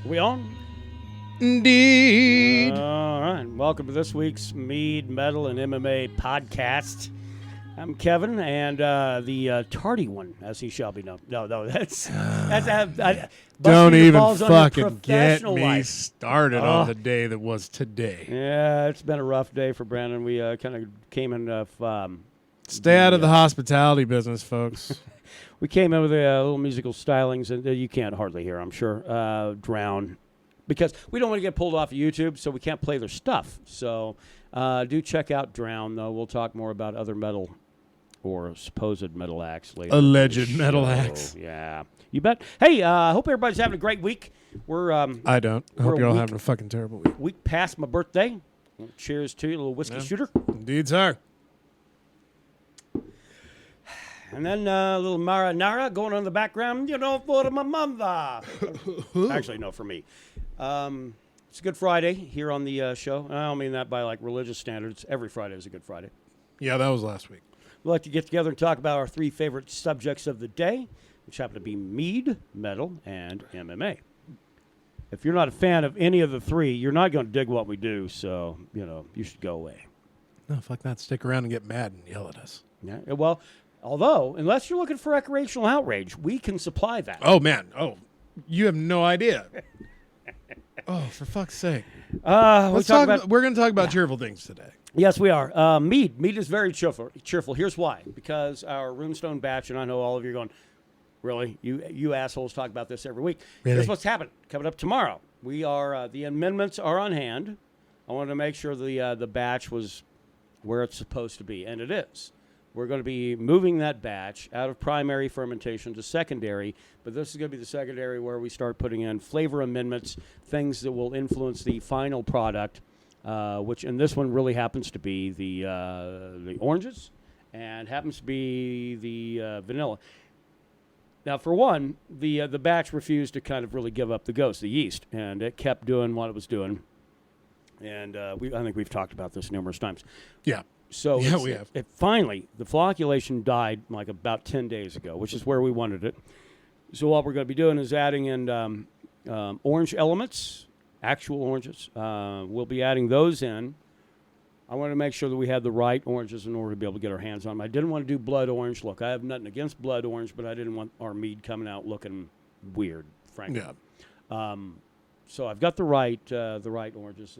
We on? Indeed. All right. Welcome to this week's Mead, Metal, and MMA podcast. I'm Kevin, and the tardy one, as he shall be known. No, that's Don't even fucking get professional me life. started on the day that was today. Yeah, it's been a rough day for Brandon. We kind of came in. Stay out of the hospitality business, folks. We came in with little musical stylings, and you can't hardly hear, I'm sure, Drown. Because we don't want to get pulled off of YouTube, so we can't play their stuff. So do check out Drown, though. We'll talk more about other metal or supposed metal acts later. Alleged metal acts. Yeah. You bet. Hey, I hope everybody's having a great week. We're I don't. I hope you're all having a fucking terrible week. Week past my birthday. Cheers to you, a little whiskey shooter. Indeed, sir. And then a little marinara going on in the background, for my mother. Actually, no, for me. It's a Good Friday here on the show. I don't mean that by like religious standards. Every Friday is a Good Friday. Yeah, that was last week. We like to get together and talk about our three favorite subjects of the day, which happen to be mead, metal, and MMA. If you're not a fan of any of the three, you're not going to dig what we do, so, you should go away. No, fuck that. Stick around and get mad and yell at us. Yeah, well, although, unless you're looking for recreational outrage, we can supply that. Oh, man. Oh, you have no idea. Oh, for fuck's sake. We're going to talk about cheerful things today. Yes, we are. Mead is very cheerful. Here's why. Because our Runestone batch, and I know all of you are going, really? You assholes talk about this every week. Really? Here's what's happening. Coming up tomorrow. We are, the amendments are on hand. I wanted to make sure the batch was where it's supposed to be, and it is. We're going to be moving that batch out of primary fermentation to secondary, but this is going to be the secondary where we start putting in flavor amendments, things that will influence the final product, which in this one really happens to be the oranges and happens to be the vanilla. Now, for one, the batch refused to kind of really give up the ghost, the yeast, and it kept doing what it was doing. And I think we've talked about this numerous times. Yeah. So yeah, we have. It finally, the flocculation died like about 10 days ago, which is where we wanted it. So what we're going to be doing is adding in orange elements, actual oranges. We'll be adding those in. I want to make sure that we have the right oranges in order to be able to get our hands on them. I didn't want to do blood orange. Look, I have nothing against blood orange, but I didn't want our mead coming out looking weird, frankly. Yeah. So I've got the right oranges.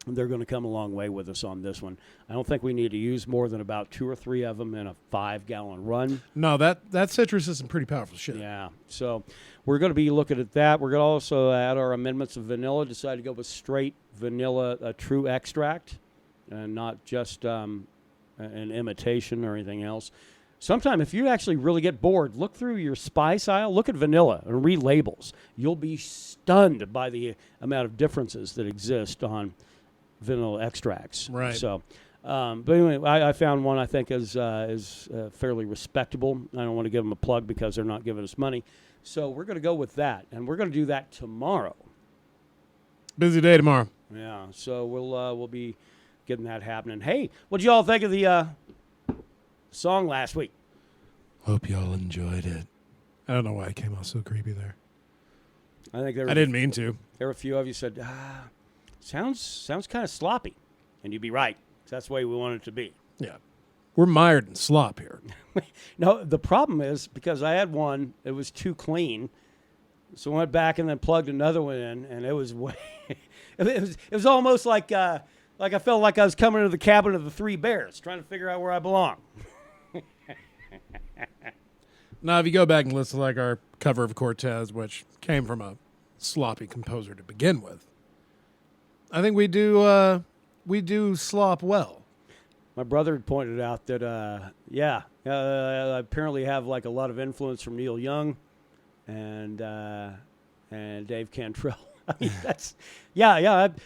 They're going to come a long way with us on this one. I don't think we need to use more than about 2 or 3 of them in a 5-gallon run. No, that citrus is some pretty powerful shit. Yeah. So we're going to be looking at that. We're going to also add our amendments of vanilla. Decided to go with straight vanilla, true extract, and not just an imitation or anything else. Sometime, if you actually really get bored, look through your spice aisle, look at vanilla and read labels. You'll be stunned by the amount of differences that exist on vanilla extracts. Right. So, but anyway, I found one I think is fairly respectable. I don't want to give them a plug because they're not giving us money. So we're going to go with that, and we're going to do that tomorrow. Busy day tomorrow. Yeah. So we'll be getting that happening. Hey, what did y'all think of the song last week? Hope y'all enjoyed it. I don't know why I came out so creepy there. I think I didn't mean to. There were a few of you said, sounds kind of sloppy. And you'd be right. That's the way we want it to be. Yeah. We're mired in slop here. No, the problem is because I had one, it was too clean. So I went back and then plugged another one in, and it was way it was almost like I felt like I was coming to the cabin of the 3 bears, trying to figure out where I belong. Now, if you go back and listen to like our cover of Cortez, which came from a sloppy composer to begin with, I think we do slop well. My brother had pointed out that, I apparently have like a lot of influence from Neil Young and Dave Cantrell. I mean, that's,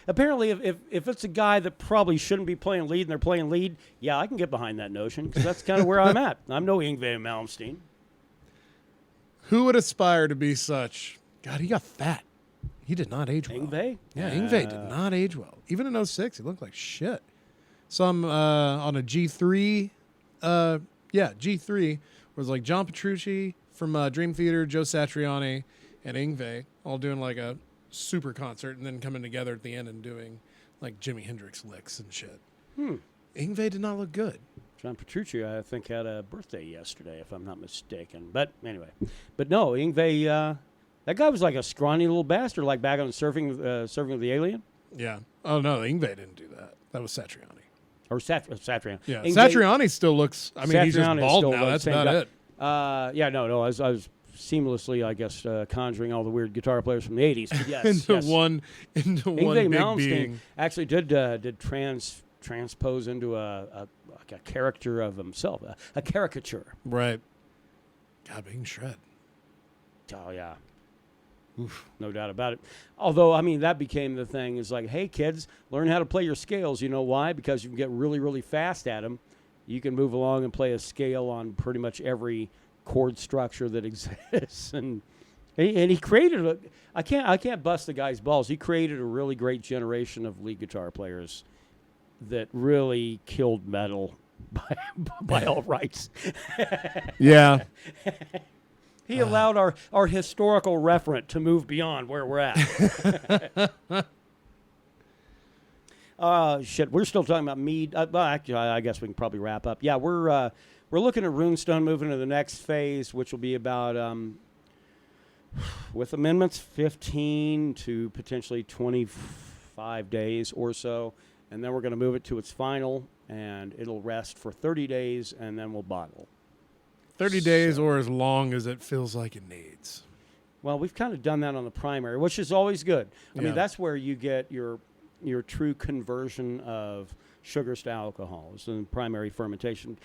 apparently, if it's a guy that probably shouldn't be playing lead and they're playing lead, I can get behind that notion because that's kind of where I'm at. I'm no Yngwie Malmsteen. Who would aspire to be such? God, he got fat. He did not age well. Yngwie? Yeah, Yngwie did not age well. Even in 06, he looked like shit. Some on a G3. G3 was like John Petrucci from Dream Theater, Joe Satriani, and Yngwie all doing like a super concert and then coming together at the end and doing like Jimi Hendrix licks and shit. Yngwie did not look good. John Petrucci, I think, had a birthday yesterday, if I'm not mistaken. But anyway, no, Yngwie, that guy was like a scrawny little bastard, like back on surfing with the alien. Yeah. Oh no, Yngwie didn't do that. That was Satriani. Or Satriani. Yeah, Yngwie, Satriani still looks. I mean, he's just Satriani is bald still now. the That's same about guy. it. No. I was seamlessly, I guess, conjuring all the weird guitar players from the '80s. But yes, into yes. one Yngwie big Malmsteen being. actually did transpose into a character of himself, a caricature. Right. God, being shred. Oh yeah. Oof, no doubt about it. Although, I mean, that became the thing. Is like, hey, kids, learn how to play your scales. You know why? Because you can get really, really fast at them. You can move along and play a scale on pretty much every chord structure that exists. And he created I can't bust the guy's balls. He created a really great generation of lead guitar players that really killed metal by all rights. Yeah. He allowed our historical referent to move beyond where we're at. Shit, we're still talking about Mead. Actually, I guess we can probably wrap up. Yeah, we're looking at Runestone moving to the next phase, which will be about, with amendments, 15 to potentially 25 days or so. And then we're going to move it to its final, and it'll rest for 30 days, and then we'll bottle. 30 days or as long as it feels like it needs. Well, we've kind of done that on the primary, which is always good. I mean, that's where you get your true conversion of sugars to alcohols and primary fermentation.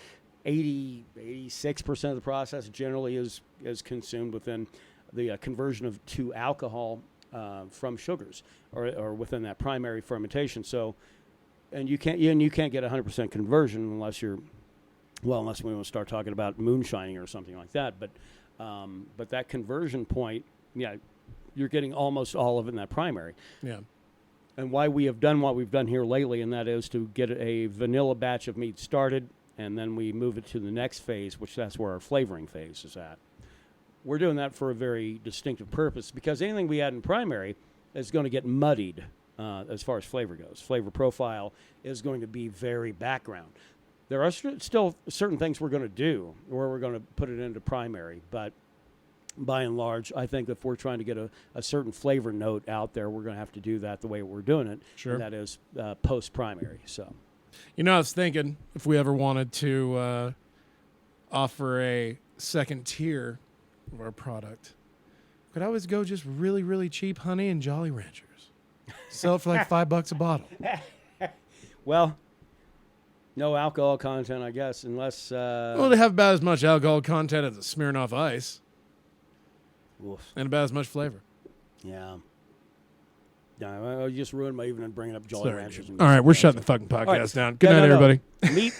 86% of the process generally is consumed within the conversion to alcohol from sugars or within that primary fermentation. So, and you can't get 100% conversion unless we want to start talking about moonshining or something like that. But that conversion point, yeah, you're getting almost all of it in that primary. Yeah. And why we have done what we've done here lately, and that is to get a vanilla batch of mead started, and then we move it to the next phase, which that's where our flavoring phase is at. We're doing that for a very distinctive purpose, because anything we add in primary is going to get muddied as far as flavor goes. Flavor profile is going to be very background. There are still certain things we're going to do where we're going to put it into primary, but by and large, I think if we're trying to get a certain flavor note out there, we're going to have to do that the way we're doing it. Sure. And that is post-primary. So, I was thinking if we ever wanted to offer a second tier of our product, could always go just really, really cheap honey and Jolly Ranchers. Sell it for like $5 a bottle. well, no alcohol content, I guess, unless... Well, they have about as much alcohol content as a Smirnoff Ice. Oof. And about as much flavor. Yeah. No, I just ruined my evening bringing up Jolly Ranchers. All right, we're shutting the fucking podcast down. Good night, everybody.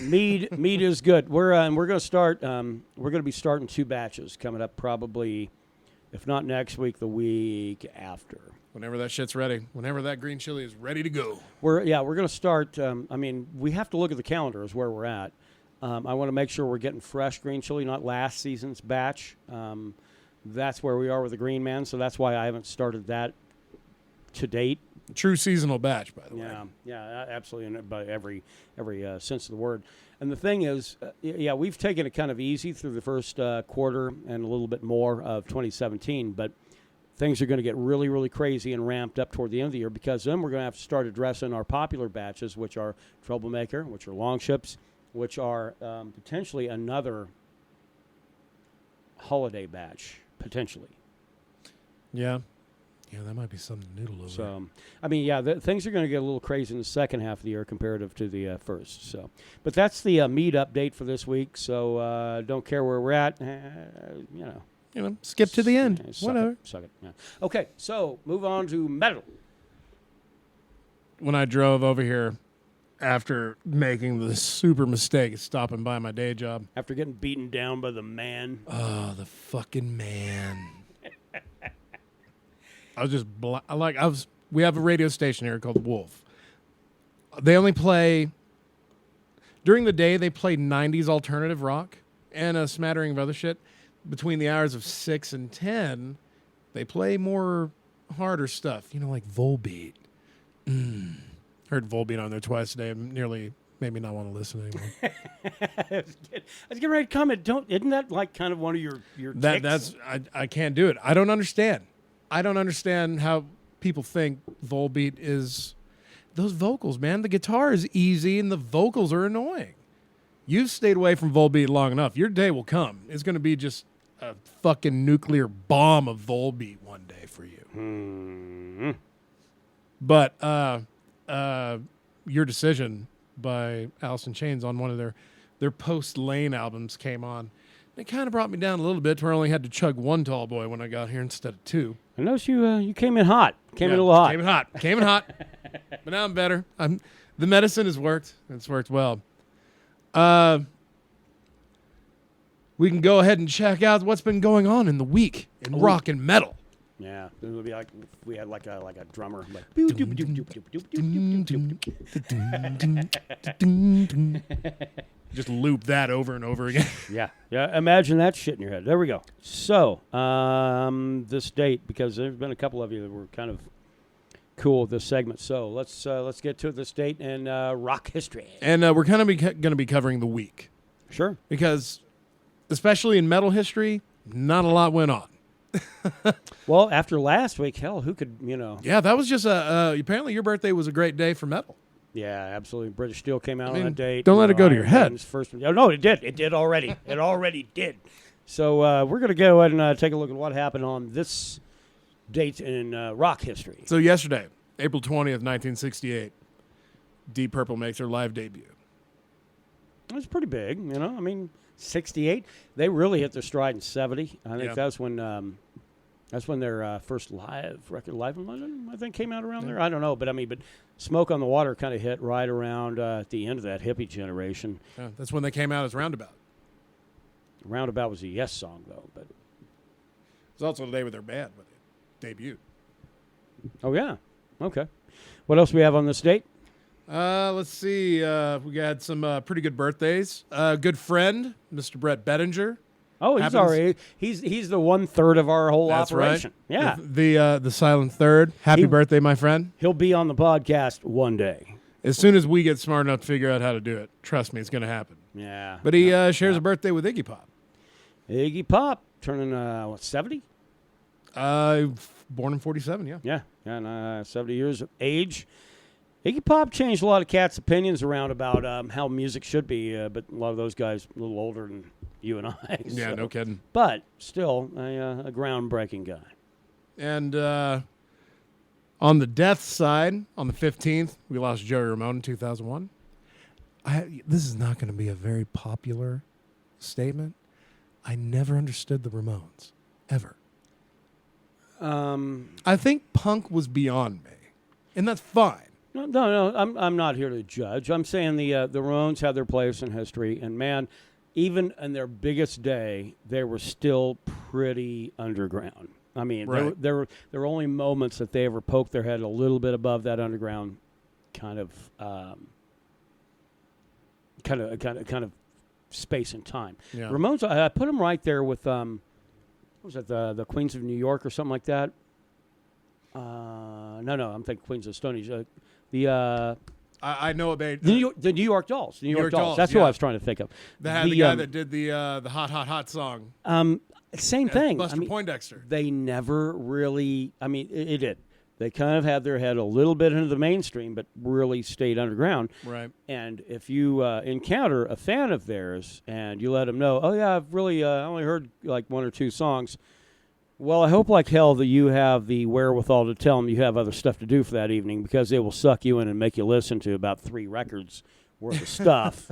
Mead is good. We're going to start. We're going to be starting 2 batches coming up, probably, if not next week, the week after. Whenever that shit's ready. Whenever that green chili is ready to go. We're going to start. We have to look at the calendar as where we're at. I want to make sure we're getting fresh green chili, not last season's batch. That's where we are with the Green Man, so that's why I haven't started that to date. True seasonal batch, by the way. Yeah, absolutely, by every sense of the word. And the thing is, we've taken it kind of easy through the first quarter and a little bit more of 2017, but things are going to get really, really crazy and ramped up toward the end of the year, because then we're going to have to start addressing our popular batches, which are Troublemaker, which are long ships, which are potentially another holiday batch, potentially. Yeah. Yeah, that might be something to noodle over. So, things are going to get a little crazy in the second half of the year comparative to the first. So, but that's the Mead update for this week. So, don't care where we're at. Skip to the end. Whatever. Suck it. Yeah. Okay, so move on to metal. When I drove over here after making the super mistake of stopping by my day job. After getting beaten down by the man. Oh, the fucking man. I was just we have a radio station here called Wolf. They only play during the day. They play 90s alternative rock and a smattering of other shit. Between the hours of 6 and 10, They play more harder stuff, like Volbeat. Heard Volbeat on there twice today. Nearly made me not want to listen anymore. I was getting ready to comment. Isn't that like kind of one of your ticks? I can't do it. I don't understand. I don't understand how people think Volbeat is those vocals, man. The guitar is easy and the vocals are annoying. You've stayed away from Volbeat long enough. Your day will come. It's going to be just a fucking nuclear bomb of Volbeat one day for you. Mm-hmm. But Your Decision by Alice in Chains on one of their post-Lane albums came on. It kind of brought me down a little bit to where I only had to chug one tall boy when I got here instead of two. I noticed you came in hot. Came in a little hot. Came in hot. But now I'm better. The medicine has worked. It's worked well. We can go ahead and check out what's been going on in the week in rock and metal. Yeah, it would be like if we had like a drummer. Like, just loop that over and over again. yeah. Imagine that shit in your head. There we go. So, this date, because there's been a couple of you that were kind of cool with this segment. So let's get to this date in rock history. And we're kind of going to be covering the week. Sure. Because, especially in metal history, not a lot went on. Well, after last week, hell, who could, Yeah, that was just apparently your birthday was a great day for metal. Yeah, absolutely. British Steel came out on that date. Don't let it go to your head. No, it did. It did already. It already did. So we're going to go ahead and take a look at what happened on this date in rock history. So yesterday, April 20th, 1968, Deep Purple makes their live debut. It's pretty big, 68. They really hit their stride in 70. I think that's when their first live record, Live in London, I think came out around there. I don't know, but Smoke on the Water kind of hit right around at the end of that hippie generation. Yeah, that's when they came out as Roundabout. Roundabout was a Yes song, though. But it was also the day with their band when they debuted. Oh, yeah. Okay. What else do we have on this date? Let's see. We got some pretty good birthdays. Good friend, Mr. Brett Bettinger. Oh, he's already he's the 1/3 of our whole operation. Right. Yeah, the silent third. Happy birthday, my friend. He'll be on the podcast one day. As soon as we get smart enough to figure out how to do it, trust me, it's going to happen. Yeah. But he shares a birthday with Iggy Pop. Iggy Pop turning 70? Born in 47. Yeah. Yeah, and 70 years of age. Iggy Pop changed a lot of cats' opinions around about how music should be, but a lot of those guys a little older than you and I. Yeah, so. no kidding. But still a groundbreaking guy. And on the death side, on the 15th, we lost Joey Ramone in 2001. This is not going to be a very popular statement. I never understood the Ramones, ever. I think punk was beyond me, and that's fine. No, I'm not here to judge. I'm saying the Ramones had their place in history, and man, even in their biggest day, they were still pretty underground. I mean, right. there were only moments that they ever poked their head a little bit above that underground kind of space and time. Yeah. Ramones, I put them right there with what was it, the Queens of New York or something like that. No, I'm thinking Queens of Stone Age. I know about the New York Dolls. The New York Dolls. That's who I was trying to think of. They had the guy that did the hot, hot, hot song. Same thing. Buster Poindexter. They never really. It did. They kind of had their head a little bit into the mainstream, but really stayed underground. Right. And if you encounter a fan of theirs and you let them know, oh yeah, I've really only heard like one or two songs. Well, I hope like hell that you have the wherewithal to tell them you have other stuff to do for that evening, because they will suck you in and make you listen to about 3 records worth of stuff,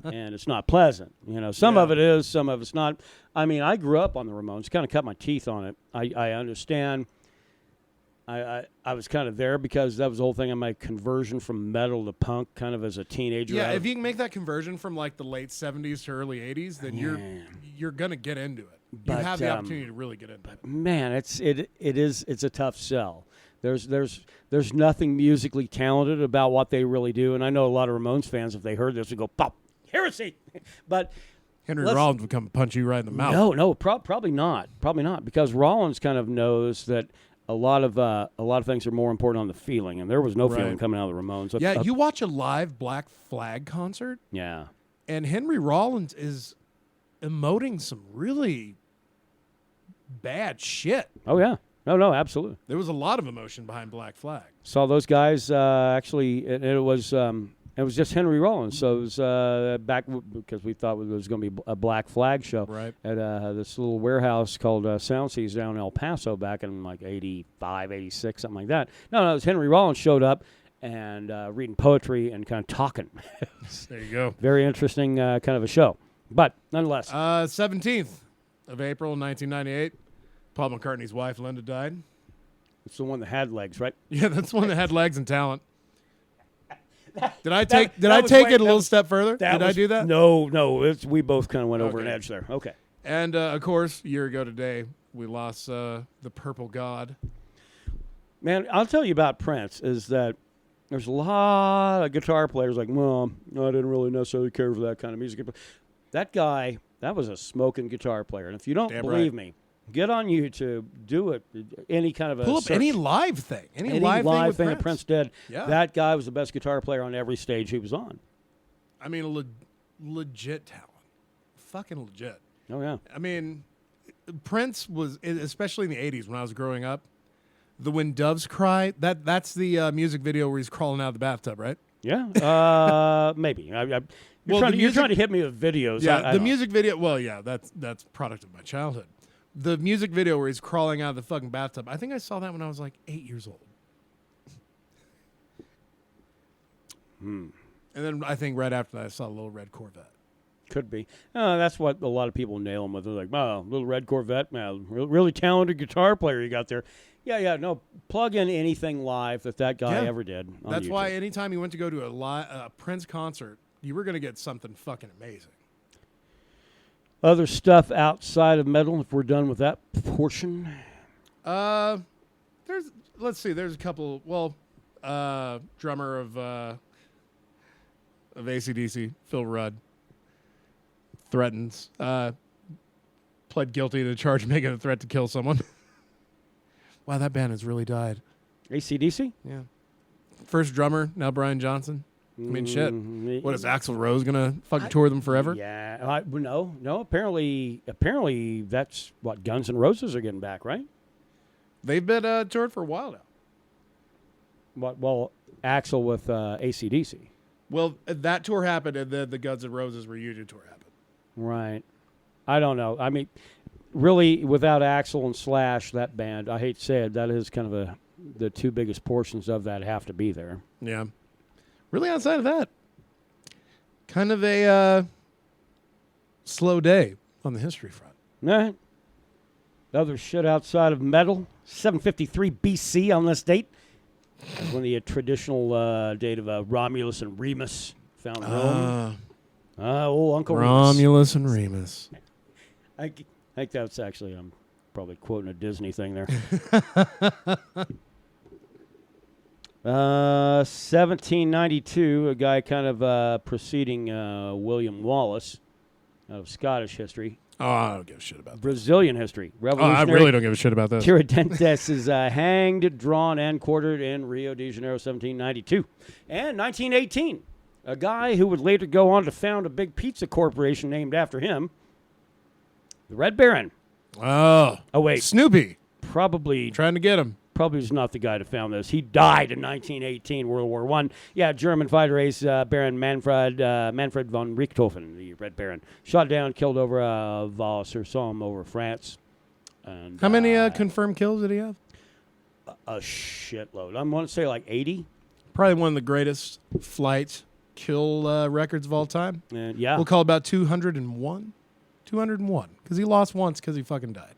and it's not pleasant. Some of it is, some of it's not. I grew up on the Ramones, kind of cut my teeth on it. I understand. I was kind of there because that was the whole thing of my conversion from metal to punk kind of as a teenager. Yeah, if you can make that conversion from like the late 70s to early 80s, then you're going to get into it. You have the opportunity to really get into it. Man, it's a tough sell. There's nothing musically talented about what they really do, and I know a lot of Ramones fans, if they heard this, would go, "Pop, heresy!" But Henry Rollins would come and punch you right in the mouth. No, probably not. Probably not, because Rollins kind of knows that a lot of things are more important on the feeling, and there was no feeling coming out of the Ramones. Yeah, you watch a live Black Flag concert, and Henry Rollins is emoting some really bad shit. Oh yeah, no, absolutely. There was a lot of emotion behind Black Flag. Saw those guys actually. It was just Henry Rollins. So it was back because we thought it was going to be a Black Flag show at this little warehouse called Soundseas down in El Paso back in like 85, 86, something like that. No, it was Henry Rollins showed up and reading poetry and kind of talking. There you go. Very interesting kind of a show. But nonetheless. 17th of April, 1998, Paul McCartney's wife, Linda, died. It's the one that had legs, right? Yeah, that's the one that had legs and talent. Did I take it a little step further? Did I do that? No. We both kind of went over an edge there. Okay. And, of course, a year ago today, we lost the Purple God. Man, I'll tell you about Prince is that there's a lot of guitar players like, well, I didn't really necessarily care for that kind of music. That guy, that was a smoking guitar player. And if you don't believe me, get on YouTube, do it, any kind of a pull up search. Any live thing. Any live thing that Prince did. Yeah. That guy was the best guitar player on every stage he was on. I mean, legit talent. Fucking legit. Oh, yeah. I mean, Prince was, especially in the 80s when I was growing up, the When Doves Cry, that's the music video where he's crawling out of the bathtub, right? Yeah, maybe. You're trying to hit me with videos. Yeah, the music video, well, yeah, that's product of my childhood. The music video where he's crawling out of the fucking bathtub, I think I saw that when I was like 8 years old. And then I think right after that, I saw a Little Red Corvette. Could be. That's what a lot of people nail him with. They're like, "Oh, Little Red Corvette, man, really talented guitar player you got there." Yeah. No, plug in anything live that guy ever did. That's YouTube. why anytime you went to go to a Prince concert, you were going to get something fucking amazing. Other stuff outside of metal, if we're done with that portion. There's a couple. Well, drummer of AC/DC, Phil Rudd, threatens, pled guilty to the charge of making a threat to kill someone. Wow, that band has really died. AC/DC? Yeah. First drummer, now Brian Johnson. I mean, shit. What is Axl Rose gonna fucking tour them forever? Yeah. No. Apparently, that's what Guns N' Roses are getting back, right? They've been toured for a while now. Well, Axl with AC/DC. Well, that tour happened, and then the Guns N' Roses reunion tour happened. Right. I don't know. I mean, really, without Axl and Slash, that band, I hate to say it, that is kind of the two biggest portions of that have to be there. Yeah. Really, outside of that, kind of a slow day on the history front. All right. Other shit outside of metal, 753 BC on this date. That's when the traditional date of Romulus and Remus found Rome. Old Uncle Romulus and Remus. I think that's actually, I'm probably quoting a Disney thing there. 1792, a guy kind of preceding William Wallace out of Scottish history. Oh, I don't give a shit about that. Brazilian history. I really don't give a shit about that. Tiradentes is hanged, drawn, and quartered in Rio de Janeiro, 1792. And 1918, a guy who would later go on to found a big pizza corporation named after him, the Red Baron. Oh, wait. Snoopy. Probably trying to get him. Probably was not the guy that found this. He died in 1918, World War I. Yeah, German fighter ace Baron Manfred von Richthofen, the Red Baron. Shot down, killed over Vaux-sur-Somme over France. And, how many confirmed kills did he have? A shitload. I'm going to say like 80. Probably one of the greatest flight kill records of all time. Yeah. We'll call it about 201. 201. Because he lost once because he fucking died.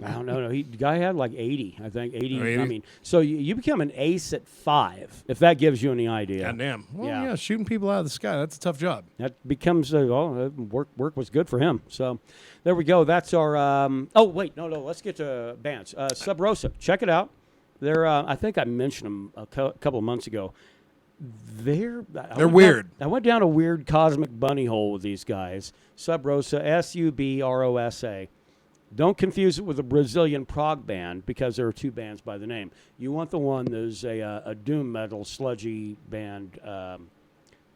I don't know. The guy had like 80, I think. 80. 80? I mean, so you become an ace at 5, if that gives you any idea. Goddamn. Well, yeah, shooting people out of the sky, that's a tough job. That becomes, work was good for him. So there we go. That's our, let's get to bands. Sub Rosa, check it out. They're, I think I mentioned them a couple of months ago. They're weird. I went down a weird cosmic bunny hole with these guys. Sub Rosa, Subrosa. Don't confuse it with a Brazilian prog band because there are two bands by the name. You want the one that's a doom metal sludgy band.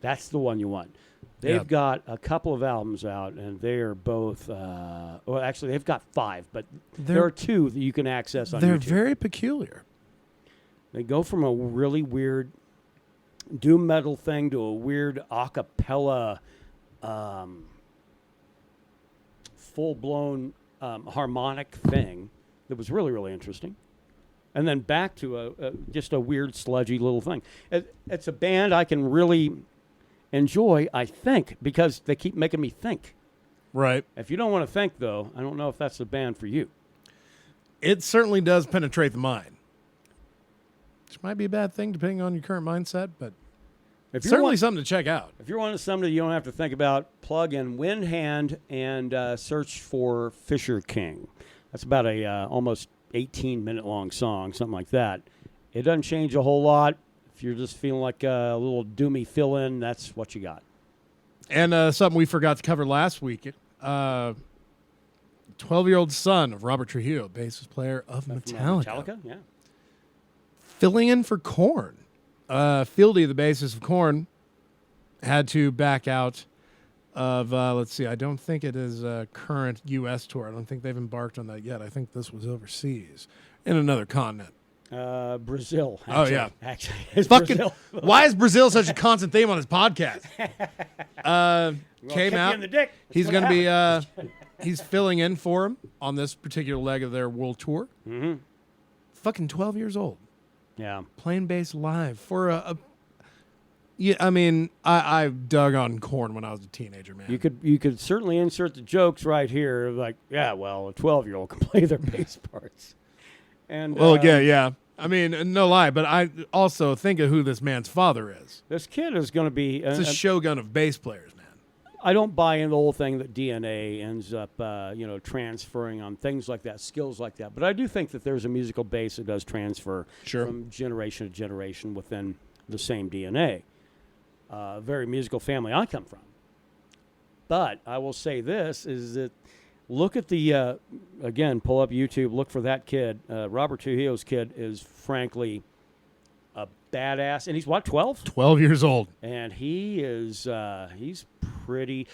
That's the one you want. They've got a couple of albums out, and they are both. Well, actually, they've got 5, but there are 2 that you can access on YouTube. They're very peculiar. They go from a really weird doom metal thing to a weird a cappella, full-blown harmonic thing that was really, really interesting. And then back to just a weird, sludgy little thing. It's a band I can really enjoy, I think, because they keep making me think. Right. If you don't want to think, though, I don't know if that's the band for you. It certainly does penetrate the mind. Which might be a bad thing depending on your current mindset, but If certainly something to check out. If you're wanting something you don't have to think about, plug in Wind Hand and search for Fisher King. That's about a almost 18-minute long song, something like that. It doesn't change a whole lot. If you're just feeling like a little doomy fill-in, that's what you got. And something we forgot to cover last week, 12-year-old son of Robert Trujillo, bassist player of Metallica. Metallica, yeah. Filling in for Korn. Fieldy, the bassist of Korn, had to back out of, let's see, I don't think it is a current U.S. tour. I don't think they've embarked on that yet. I think this was overseas in another continent. Brazil. Actually. Oh, yeah. Actually, it's Fucking, Brazil. why is Brazil such a constant theme on his podcast? Came out. In the dick. He's going to be, he's filling in for him on this particular leg of their world tour. Mm-hmm. Fucking 12 years old. Yeah. Playing bass live for yeah, I mean, I dug on Korn when I was a teenager, man. You could certainly insert the jokes right here, like, yeah, well, a 12-year-old can play their bass parts. And well, yeah. I mean, no lie, but I also think of who this man's father is. This kid is going to be It's a shogun of bass players, man. I don't buy into the whole thing that DNA ends up, transferring on things like that, skills like that. But I do think that there's a musical base that does transfer from generation to generation within the same DNA. Very musical family I come from. But I will say this, is that look at the, again, pull up YouTube, look for that kid. Robert Trujillo's kid is frankly a badass. And he's what, 12? 12 years old. And he is, he's pretty,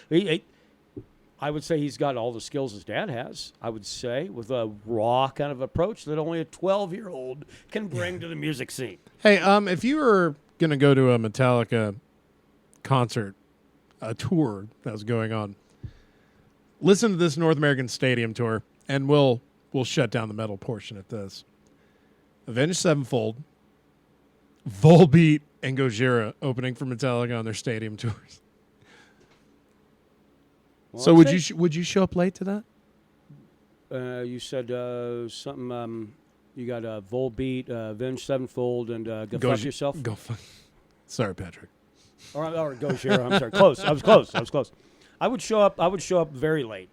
I would say he's got all the skills his dad has, I would say, with a raw kind of approach that only a 12-year-old can bring to the music scene. Hey, if you were going to go to a Metallica concert, a tour that was going on, listen to this North American Stadium tour, and we'll shut down the metal portion at this. Avenged Sevenfold, Volbeat, and Gojira opening for Metallica on their stadium tours. Well, so would you show up late to that? You said something. You got Volbeat, Avenged Sevenfold, and Go Fuck Yourself. Go fuck. Sorry, Patrick. Or Gojira. I'm sorry. Close. I was close. I would show up very late.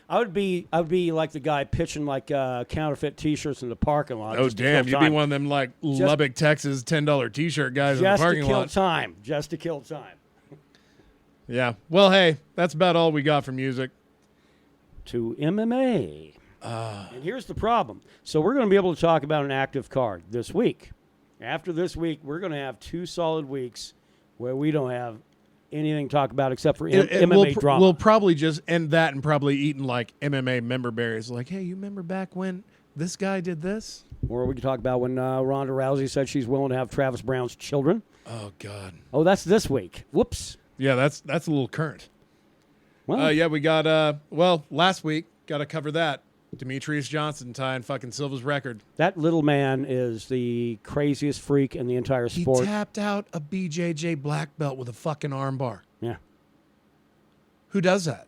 I would be like the guy pitching like counterfeit T-shirts in the parking lot. Oh damn! You'd be one of them like Lubbock, Texas, $10 T-shirt guys in the parking lot. Just to kill time. Yeah. Well, hey, that's about all we got for music. To MMA. And here's the problem. So we're going to be able to talk about an active card this week. After this week, we're going to have 2 solid weeks where we don't have anything to talk about except for MMA drama. We'll probably just end that and probably eating like MMA member berries. Like, hey, you remember back when this guy did this? Or we can talk about when Ronda Rousey said she's willing to have Travis Brown's children. Oh, God. Oh, that's this week. Whoops. Yeah, that's a little current. Well, yeah, we got, last week, got to cover that. Demetrius Johnson tying fucking Silva's record. That little man is the craziest freak in the entire sport. He tapped out a BJJ black belt with a fucking armbar. Yeah. Who does that?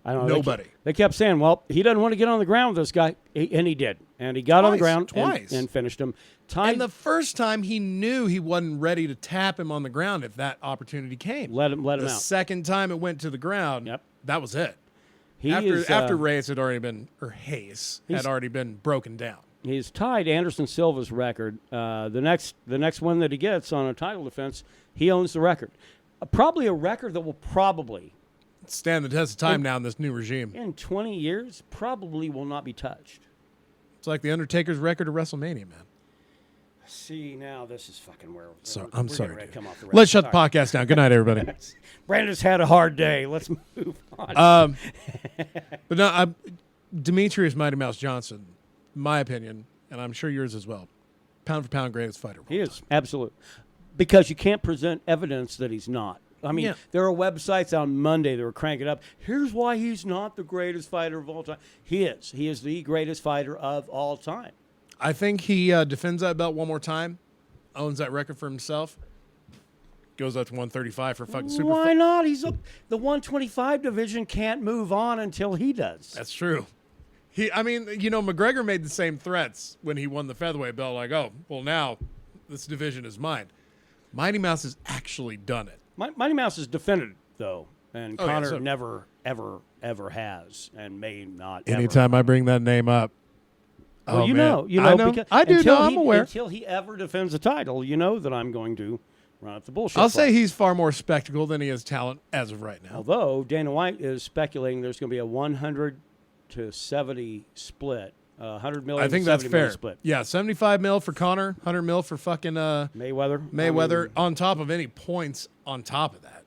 I don't know. Nobody. They kept saying, well, he doesn't want to get on the ground with this guy. And he did. And he got on the ground and finished him. And the first time he knew he wasn't ready to tap him on the ground if that opportunity came. Let him out. The second time it went to the ground, that was it. After Reyes had already been, or Hayes had already been broken down. He's tied Anderson Silva's record. The next one that he gets on a title defense, he owns the record. Probably a record that will probably stand the test of time now in this new regime. In 20 years, probably will not be touched. It's like the Undertaker's record of WrestleMania, man. See, now this is fucking where I'm sorry. Let's shut the podcast down. Good night, everybody. Brandon's had a hard day. Let's move on. But no, Demetrius Mighty Mouse Johnson, my opinion, and I'm sure yours as well, pound for pound greatest fighter. He is, absolutely. Because you can't present evidence that he's not. I mean, there are websites on Monday that were cranking up. Here's why he's not the greatest fighter of all time. He is. He is the greatest fighter of all time. I think he defends that belt one more time, owns that record for himself, goes up to 135 for fucking super. Why not? The 125 division can't move on until he does. That's true. McGregor made the same threats when he won the featherweight belt. Like, oh, well, now this division is mine. Mighty Mouse has actually done it. Mighty Mouse has defended, though, and Conor yeah, never, ever has, and may not. Anytime I bring that name up, well, you know, because I do know. I'm aware. Until he ever defends a title, you know that I'm going to run up the bullshit. I'll say he's far more spectacle than he has talent as of right now. Although Dana White is speculating there's going to be a 100 to 70 split, 100 million. I think to that's 70 fair. million split. Yeah, 75 mil for Conor, 100 mil for fucking Mayweather on top of any points on top of that.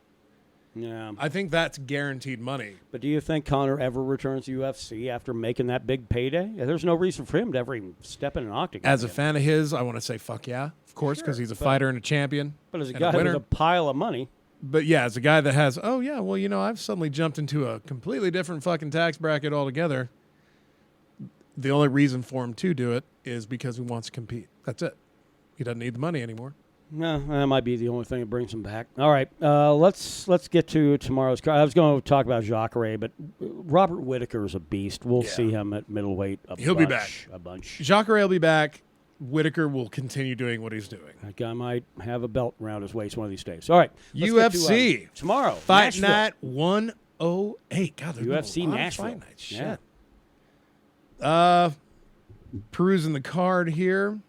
Yeah, I think that's guaranteed money. But do you think Conor ever returns to UFC after making that big payday? There's no reason for him to ever even step in an octagon. As a fan of his, I want to say fuck yeah, of course, because he's a fighter and a champion. But as a guy with a pile of money. But yeah, as a guy that has, I've suddenly jumped into a completely different fucking tax bracket altogether. The only reason for him to do it is because he wants to compete. That's it. He doesn't need the money anymore. No, that might be the only thing that brings him back. All right, let's get to tomorrow's card. I was going to talk about Jacare, but Robert Whittaker is a beast. We'll see him at middleweight. He'll be back. A bunch. Jacare will be back. Whittaker will continue doing what he's doing. That guy might have a belt around his waist one of these days. All right, UFC tomorrow. Fight Night 108. God, there's UFC Nashville. Fight Night. Shit. Perusing the card here.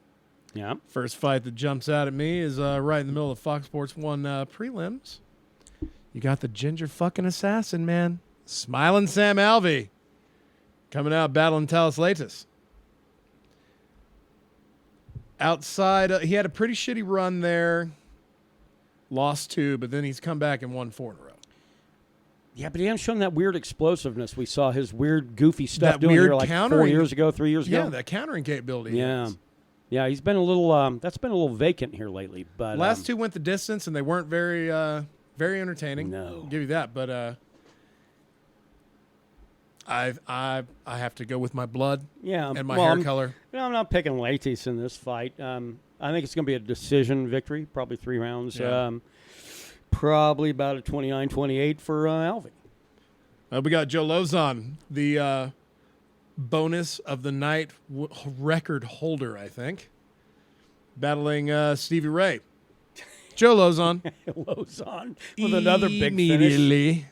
Yeah. First fight that jumps out at me is right in the middle of Fox Sports 1 prelims. You got the ginger fucking assassin, man. Smiling Sam Alvey. Coming out battling Talis Latis. Outside, he had a pretty shitty run there. Lost 2, but then he's come back and won 4 in a row. Yeah, but he hasn't shown that weird explosiveness. We saw his weird, goofy stuff that doing weird here like 4 years ago, 3 years ago. Yeah, that countering capability. Yeah. Yeah, he's been a little. That's been a little vacant here lately. But last 2 went the distance, and they weren't very, very entertaining. No, I'll give you that. But I have to go with my blood. Yeah, and my hair color. I'm not picking Latis in this fight. I think it's going to be a decision victory, probably 3 rounds. Yeah. Probably about a 29-28 for Alvey. We got Joe Lozon, the bonus of the night record holder, I think, battling Stevie Ray. Joe Lozon. Lozon with another big immediately. finish.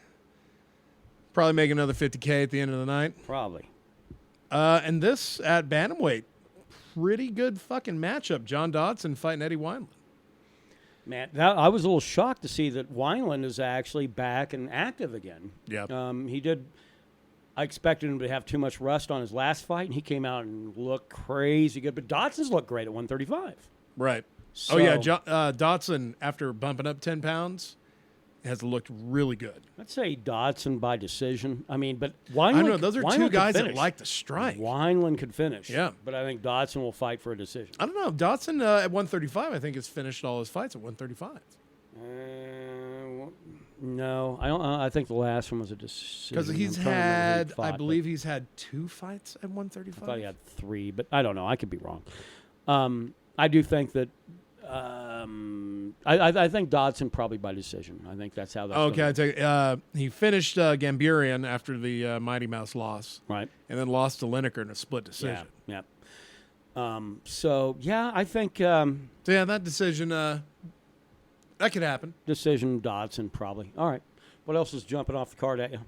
Probably make another $50K at the end of the night. Probably. And this at bantamweight, pretty good fucking matchup. John Dodson fighting Eddie Wineland. Man, I was a little shocked to see that Wineland is actually back and active again. Yeah. He did. I expected him to have too much rust on his last fight, and he came out and looked crazy good. But Dodson's looked great at 135. Right. So, Dodson, after bumping up 10 pounds, has looked really good. I'd say Dodson by decision. I mean, but Wineland. I know those are Wineland 2 guys that that like to strike. Wineland could finish. Yeah. But I think Dodson will fight for a decision. I don't know. Dodson at 135, I think, has finished all his fights at 135. No, I don't. I think the last one was a decision. Because he's had, I believe he's had 2 fights at 135. I thought he had 3, but I don't know. I could be wrong. I do think that. I think Dodson probably by decision. I think that's how that's okay. I take he finished Gamburian after the Mighty Mouse loss, right, and then lost to Lineker in a split decision. Yeah. So yeah, I think. So yeah, that decision. That could happen. Decision Dodson probably. All right. What else is jumping off the card at you?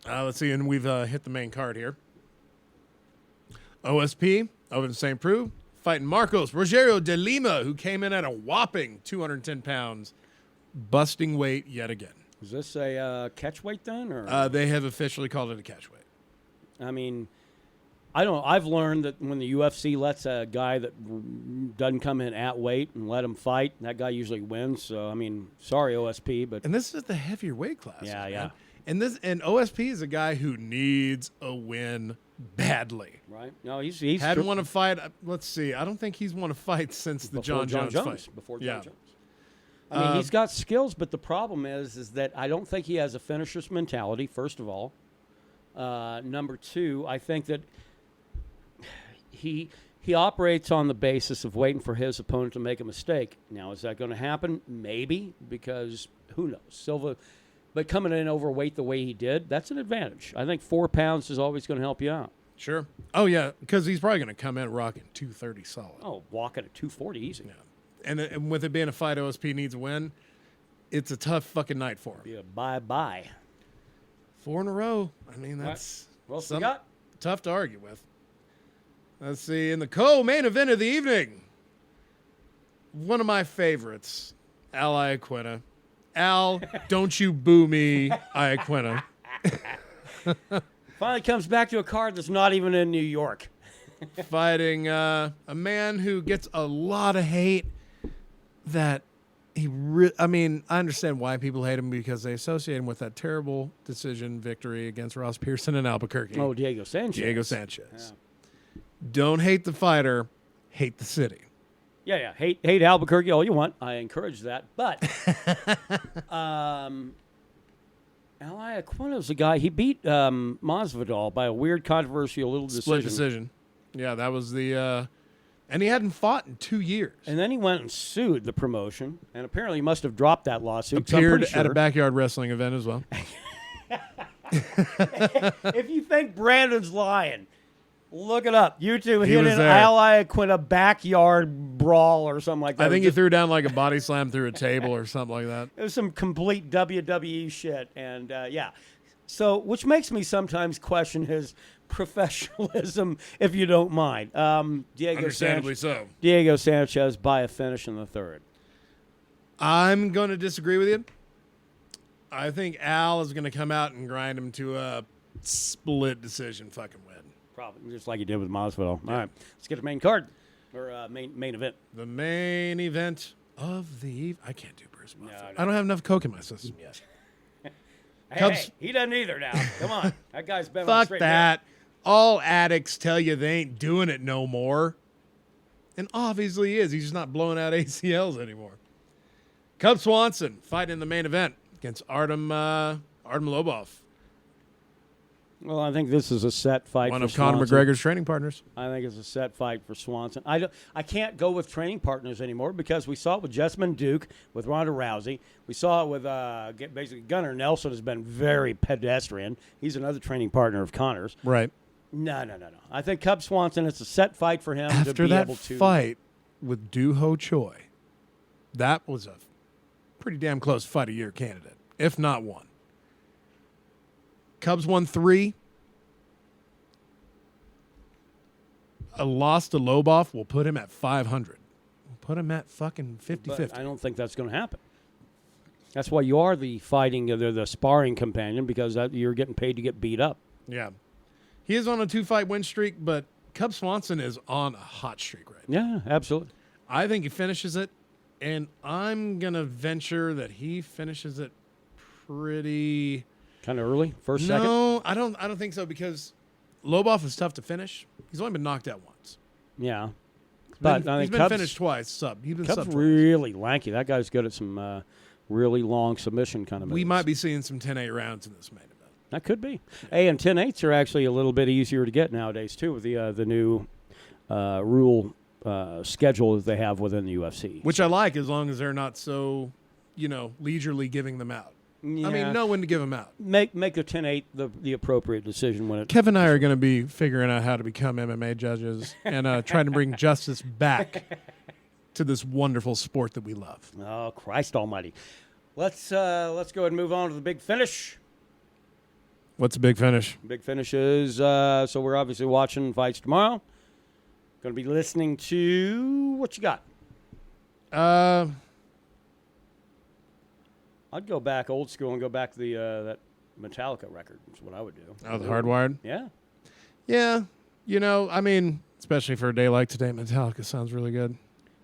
Let's see, and we've hit the main card here. OSP, over in St. Preux, fighting Marcos Rogério de Lima, who came in at a whopping 210 pounds, busting weight yet again. Is this a catch weight then? Or? They have officially called it a catch weight. I mean, I don't know. I've learned that when the UFC lets a guy that doesn't come in at weight and let him fight, that guy usually wins. So, I mean, sorry, OSP, but And this is the heavier weight class. yeah, man. yeah. And OSP is a guy who needs a win badly. Right? No, he's Hadn't won a fight. Let's see. I don't think he's won a fight since the before John Jones fight. Before Yeah. John Jones. I mean, he's got skills, but the problem is that I don't think he has a finisher's mentality, first of all. Number two, I think that he operates on the basis of waiting for his opponent to make a mistake. Now, is that going to happen? Maybe, because who knows? Silva, but coming in overweight the way he did, that's an advantage. I think 4 pounds is always going to help you out. Sure. Oh, yeah, because he's probably going to come in rocking 230 solid. Oh, walking at 240 easy. Yeah. And with it being a fight, OSP needs a win. It's a tough fucking night for him. Yeah, bye-bye. 4 in a row. I mean, that's What else we got? tough to argue with. Let's see. In the co-main event of the evening, one of my favorites, Al Iaquinta. Al, don't you boo me, Iaquinta. Finally comes back to a card that's not even in New York. Fighting a man who gets a lot of hate that I mean, I understand why people hate him because they associate him with that terrible decision victory against Ross Pearson in Albuquerque. Oh, Diego Sanchez. Diego Sanchez. Yeah. Don't hate the fighter, hate the city. Yeah. Hate Albuquerque all you want. I encourage that. But Al Iaquinta is a guy, he beat Masvidal by a weird, controversial little decision. Split decision. Yeah, that was the and he hadn't fought in 2 years. And then he went and sued the promotion, and apparently he must have dropped that lawsuit. So I'm Appeared pretty at a sure. backyard wrestling event as well. If you think Brandon's lying, look it up. YouTube He hit was an there. Al Iaquinta backyard brawl or something like that. I think he Just- threw down like a body slam through a table or something like that. It was some complete WWE shit, and yeah. So, which makes me sometimes question his professionalism, if you don't mind. Understandably so. Diego Sanchez by a finish in the third. I'm going to disagree with you. I think Al is going to come out and grind him to a split decision fucking win. Probably just like he did with Masvidal. All right, let's get the main card or main event. The main event of the I can't do Bruce Buffer. No. I don't have enough Coke in my system yet. Hey, he doesn't either now. Come on, that guy's been on Fuck straight that. All addicts tell you they ain't doing it no more. And obviously he is. He's just not blowing out ACLs anymore. Cub Swanson fighting in the main event against Artem Lobov. Well, I think this is a set fight. One for of Conor Swanson. McGregor's training partners. I think it's a set fight for Swanson. I can't go with training partners anymore because we saw it with Jessamine Duke, with Ronda Rousey. We saw it with basically Gunnar Nelson has been very pedestrian. He's another training partner of Conor's. Right. No. I think Cub Swanson, it's a set fight for him to After be that able to. fight with Do Ho Choi, that was a pretty damn close fight of year candidate, if not one. Cubs won 3. A loss to Lobov will put him at 500. We'll put him at fucking 50-50. But I don't think that's going to happen. That's why you are the the sparring companion, because you're getting paid to get beat up. Yeah. He is on a 2-fight win streak, but Cub Swanson is on a hot streak right now. Yeah, absolutely. I think he finishes it, and I'm going to venture that he finishes it pretty... Kind of early, second. No, I don't think so, because Lobov is tough to finish. He's only been knocked out once. Yeah. But I he's think been Cubs, finished twice. He's been Cubs sub twice. really lanky. That guy's good at some really long submission kind of moves. We might be seeing some 10-8 rounds in this main event. That could be. Hey, and 10-8s are actually a little bit easier to get nowadays, too, with the new rule schedule that they have within the UFC. Which I like, as long as they're not so, leisurely giving them out. Yeah. I mean, know when to give them out. Make the 10-8 the appropriate decision when it... Kevin and I are going to be figuring out how to become MMA judges and trying to bring justice back to this wonderful sport that we love. Oh, Christ almighty. Let's go ahead and move on to the big finish. What's a big finish? Big finish is, so we're obviously watching fights tomorrow. Going to be listening to what you got. I'd go back old school and go back to the that Metallica record. That's what I would do. Oh, the Hardwired? Yeah. Yeah. You know, I mean, especially for a day like today, Metallica sounds really good.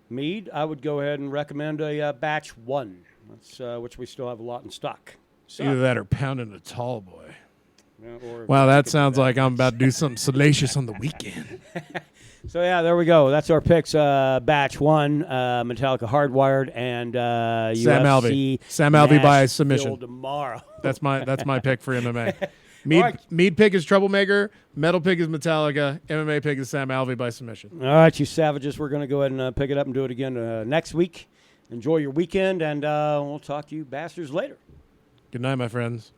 Mead, I would go ahead and recommend a batch 1. That's which we still have a lot in stock. So, Either that or Pounding a Tall Boy. or Wow, that sounds like I'm about to do something salacious on the weekend. So, yeah, there we go. That's our picks. Batch 1, Metallica Hardwired, and Sam UFC Alvey by Nashville submission. tomorrow. That's my pick for MMA. right. Mead pick is Troublemaker. Metal pick is Metallica. MMA pick is Sam Alvey by submission. All right, you savages. We're going to go ahead and pick it up and do it again next week. Enjoy your weekend, and we'll talk to you bastards later. Good night, my friends.